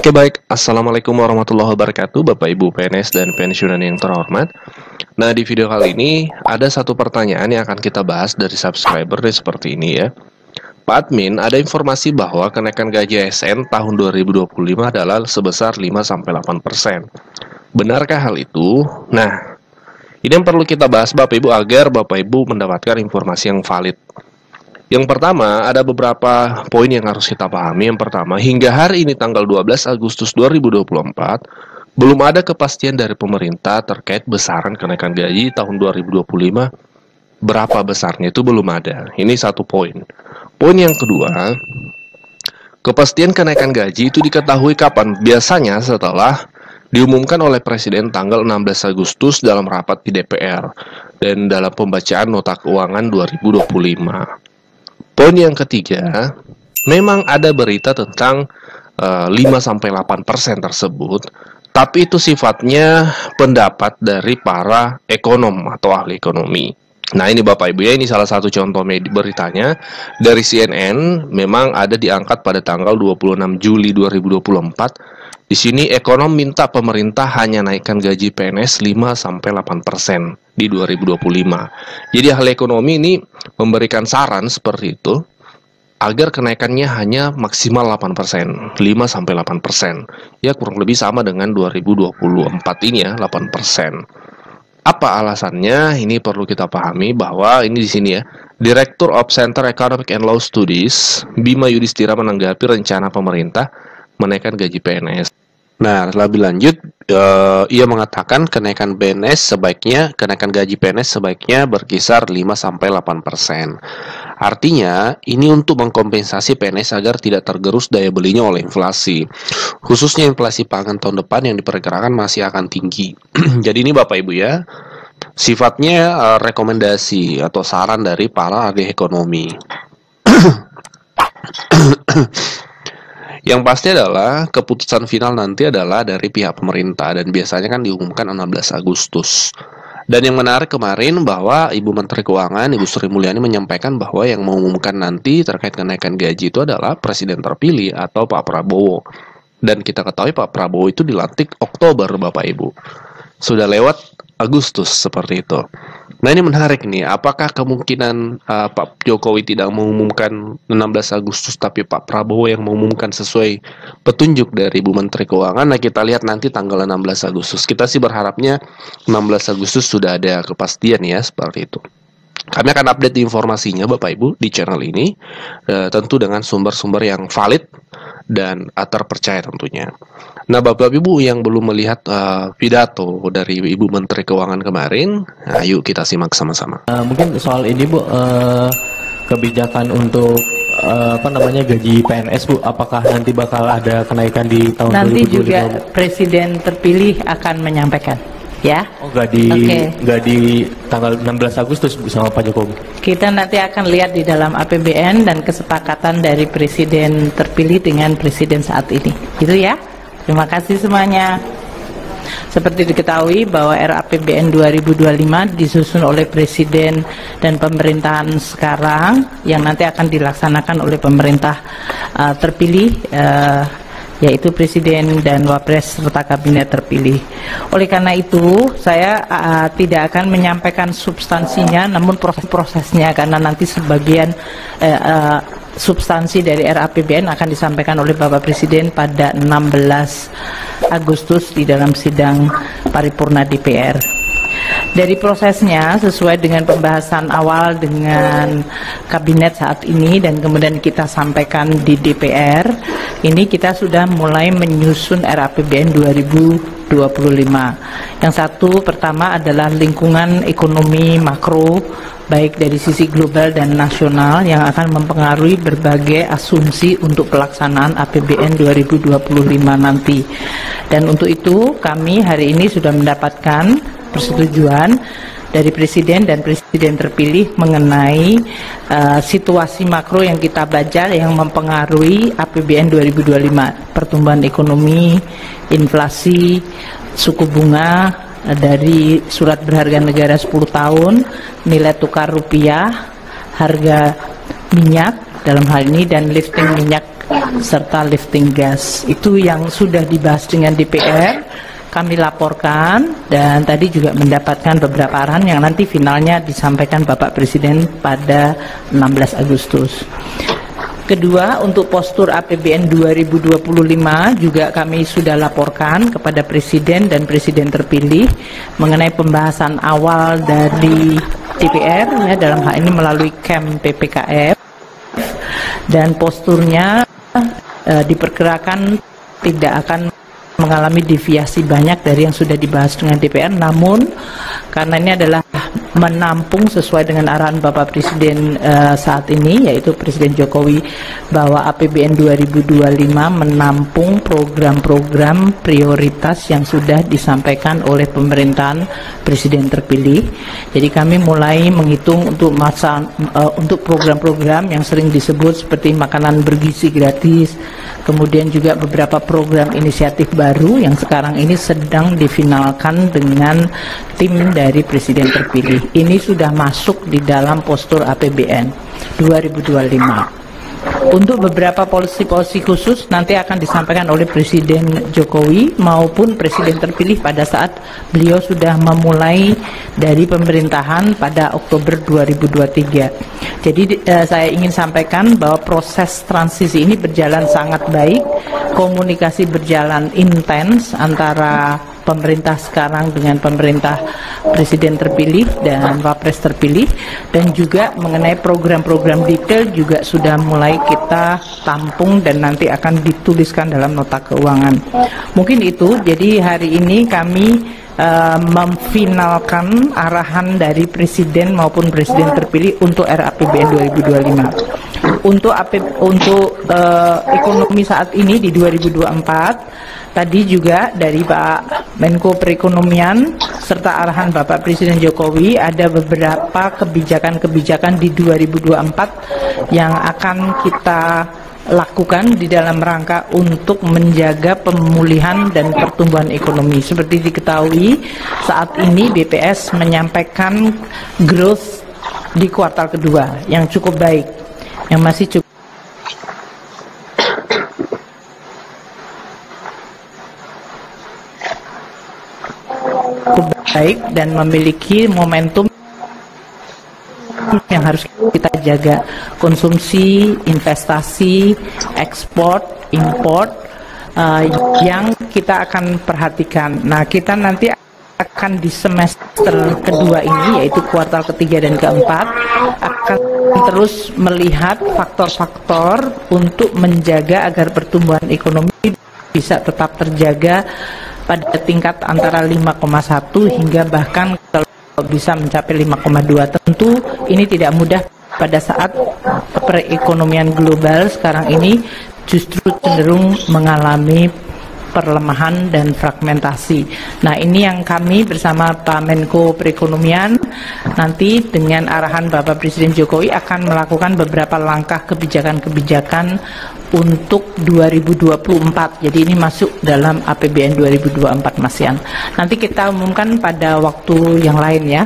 Oke baik, Assalamualaikum warahmatullahi wabarakatuh Bapak Ibu PNS dan pensiunan yang terhormat. Nah di video kali ini ada satu pertanyaan yang akan kita bahas dari subscriber seperti ini ya. Pak Admin, ada informasi bahwa kenaikan gaji ASN tahun 2025 adalah sebesar 5-8%. Benarkah hal itu? Nah, ini yang perlu kita bahas Bapak Ibu agar Bapak Ibu mendapatkan informasi yang valid. Yang pertama, ada beberapa poin yang harus kita pahami. Yang pertama, hingga hari ini tanggal 12 Agustus 2024, belum ada kepastian dari pemerintah terkait besaran kenaikan gaji tahun 2025. Berapa besarnya itu belum ada. Ini satu poin. Poin yang kedua, kepastian kenaikan gaji itu diketahui kapan? Biasanya setelah diumumkan oleh Presiden tanggal 16 Agustus dalam rapat di DPR dan dalam pembacaan nota keuangan 2025. Poin yang ketiga, memang ada berita tentang 5-8% tersebut, tapi itu sifatnya pendapat dari para ekonom atau ahli ekonomi. Nah ini Bapak Ibu ya, ini salah satu contoh beritanya dari CNN, memang ada diangkat pada tanggal 26 Juli 2024. Di sini ekonom minta pemerintah hanya naikkan gaji PNS 5-8% di 2025. Jadi ahli ekonomi ini memberikan saran seperti itu agar kenaikannya hanya maksimal 8%, 5-8%. Ya kurang lebih sama dengan 2024 ini ya, 8%. Apa alasannya? Ini perlu kita pahami bahwa ini di sini ya. Direktur of Center Economic and Law Studies, Bima Yudhistira menanggapi rencana pemerintah menaikkan gaji PNS. Nah, lebih lanjut, ia mengatakan kenaikan gaji PNS sebaiknya berkisar 5-8%. Artinya, ini untuk mengkompensasi PNS agar tidak tergerus daya belinya oleh inflasi. Khususnya inflasi pangan tahun depan yang diperkirakan masih akan tinggi. Jadi ini Bapak Ibu ya, sifatnya rekomendasi atau saran dari para ahli ekonomi. Yang pasti adalah keputusan final nanti adalah dari pihak pemerintah dan biasanya kan diumumkan 16 Agustus. Dan yang menarik kemarin bahwa Ibu Menteri Keuangan, Ibu Sri Mulyani menyampaikan bahwa yang mengumumkan nanti terkait kenaikan gaji itu adalah Presiden terpilih atau Pak Prabowo. Dan kita ketahui Pak Prabowo itu dilantik Oktober Bapak Ibu. Sudah lewat Agustus seperti itu. Nah ini menarik nih, apakah kemungkinan Pak Jokowi tidak mengumumkan 16 Agustus tapi Pak Prabowo yang mengumumkan sesuai petunjuk dari Ibu Menteri Keuangan? Nah kita lihat nanti tanggal 16 Agustus. Kita sih berharapnya 16 Agustus sudah ada kepastian ya seperti itu. Kami akan update informasinya Bapak Ibu di channel ini, tentu dengan sumber-sumber yang valid dan terpercaya tentunya. Nah Bapak Ibu yang belum melihat pidato dari Ibu Menteri Keuangan kemarin, yuk kita simak sama-sama. Mungkin soal ini Bu, kebijakan untuk gaji PNS Bu, apakah nanti bakal ada kenaikan di tahun 2025? Nanti juga Presiden terpilih akan menyampaikan. Ya. Oh, nggak di tanggal 16 Agustus sama Pak Jokowi. Kita nanti akan lihat di dalam APBN dan kesepakatan dari Presiden terpilih dengan Presiden saat ini. Gitu ya. Terima kasih semuanya. Seperti diketahui bahwa RAPBN 2025 disusun oleh Presiden dan pemerintahan sekarang yang nanti akan dilaksanakan oleh pemerintah terpilih, yaitu Presiden dan Wapres serta Kabinet terpilih. Oleh karena itu, saya tidak akan menyampaikan substansinya, namun proses-prosesnya, karena nanti sebagian substansi dari RAPBN akan disampaikan oleh Bapak Presiden pada 16 Agustus di dalam sidang paripurna DPR. Dari prosesnya sesuai dengan pembahasan awal dengan kabinet saat ini dan kemudian kita sampaikan di DPR, ini kita sudah mulai menyusun RAPBN 2025. Yang satu pertama adalah lingkungan ekonomi makro baik dari sisi global dan nasional yang akan mempengaruhi berbagai asumsi untuk pelaksanaan APBN 2025 nanti. Dan untuk itu kami hari ini sudah mendapatkan persetujuan dari Presiden dan Presiden terpilih mengenai situasi makro yang kita baca yang mempengaruhi APBN 2025, pertumbuhan ekonomi, inflasi, suku bunga dari surat berharga negara 10 tahun, nilai tukar rupiah, harga minyak dalam hal ini, dan lifting minyak serta lifting gas. Itu yang sudah dibahas dengan DPR, kami laporkan, dan tadi juga mendapatkan beberapa arahan yang nanti finalnya disampaikan Bapak Presiden pada 16 Agustus. Kedua, untuk postur APBN 2025 juga kami sudah laporkan kepada Presiden dan Presiden terpilih mengenai pembahasan awal dari DPR, ya, dalam hal ini melalui KEM PPKF, dan posturnya diperkirakan tidak akan mengalami deviasi banyak dari yang sudah dibahas dengan DPR, namun karena ini adalah menampung sesuai dengan arahan Bapak Presiden saat ini, yaitu Presiden Jokowi, bahwa APBN 2025 menampung program-program prioritas yang sudah disampaikan oleh pemerintahan Presiden terpilih. Jadi kami mulai menghitung untuk program-program yang sering disebut seperti makanan bergizi gratis, kemudian juga beberapa program inisiatif baru yang sekarang ini sedang difinalkan dengan tim dari Presiden terpilih. Ini sudah masuk di dalam postur APBN 2025. Untuk beberapa polisi-polisi khusus nanti akan disampaikan oleh Presiden Jokowi maupun Presiden terpilih pada saat beliau sudah memulai dari pemerintahan pada Oktober 2023. Jadi saya ingin sampaikan bahwa proses transisi ini berjalan sangat baik, komunikasi berjalan intens antara pemerintah sekarang dengan pemerintah Presiden terpilih dan Wapres terpilih, dan juga mengenai program-program detail juga sudah mulai kita tampung dan nanti akan dituliskan dalam nota keuangan. Mungkin itu, jadi hari ini kami memfinalkan arahan dari Presiden maupun Presiden terpilih untuk RAPBN 2025. Untuk ekonomi saat ini di 2024, tadi juga dari Pak Menko Perekonomian serta arahan Bapak Presiden Jokowi, ada beberapa kebijakan-kebijakan di 2024 yang akan kita lakukan di dalam rangka untuk menjaga pemulihan dan pertumbuhan ekonomi. Seperti diketahui, saat ini BPS menyampaikan growth di kuartal kedua yang cukup baik, yang masih cukup baik dan memiliki momentum yang harus kita jaga. Konsumsi, investasi, ekspor, import yang kita akan perhatikan. Nah, kita nanti akan di semester kedua ini, yaitu kuartal ketiga dan keempat, akan terus melihat faktor-faktor untuk menjaga agar pertumbuhan ekonomi bisa tetap terjaga pada tingkat antara 5,1 hingga bahkan kalau bisa mencapai 5,2. Tentu ini tidak mudah pada saat perekonomian global sekarang ini justru cenderung mengalami perlemahan dan fragmentasi. Nah, ini yang kami bersama Pak Menko Perekonomian nanti dengan arahan Bapak Presiden Jokowi akan melakukan beberapa langkah kebijakan-kebijakan untuk 2024. Jadi ini masuk dalam APBN 2024, Mas Yan. Nanti kita umumkan pada waktu yang lain ya.